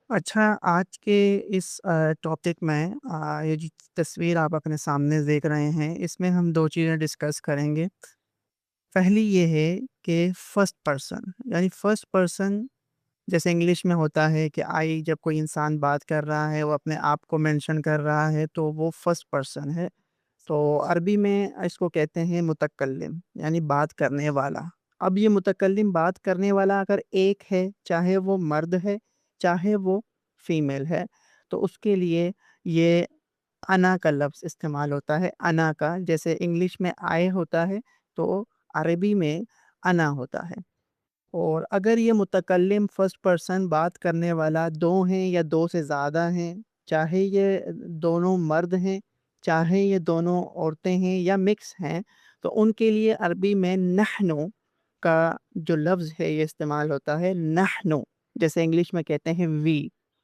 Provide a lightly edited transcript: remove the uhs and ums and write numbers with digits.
अच्छा, आज के इस टॉपिक में ये जो तस्वीर आप अपने सामने देख रहे हैं, इसमें हम 2 चीज़ें डिस्कस करेंगे। पहली ये है कि फर्स्ट पर्सन, यानी फर्स्ट पर्सन जैसे इंग्लिश में होता है कि आई, जब कोई इंसान बात कर रहा है, वो अपने आप को मेंशन कर रहा है, तो वो फर्स्ट पर्सन है। तो अरबी में इसको कहते हैं मुतकल्लिम, यानी बात करने वाला। अब ये मुतकल्लिम, बात करने वाला अगर एक है, चाहे वो मर्द है, चाहे वो फीमेल है, तो उसके लिए ये अना का लफ्ज़ इस्तेमाल होता है। अना का, जैसे इंग्लिश में आई होता है, तो अरबी में अना होता है। और अगर ये मुतकल्लिम फर्स्ट पर्सन, बात करने वाला 2 हैं या 2 से ज़्यादा हैं, चाहे ये दोनों मर्द हैं, चाहे ये दोनों औरतें हैं या मिक्स हैं, तो उनके लिए अरबी में नहनु का जो लफ्ज़ है ये इस्तेमाल होता है, नहनु। जैसे इंग्लिश में कहते हैं वी।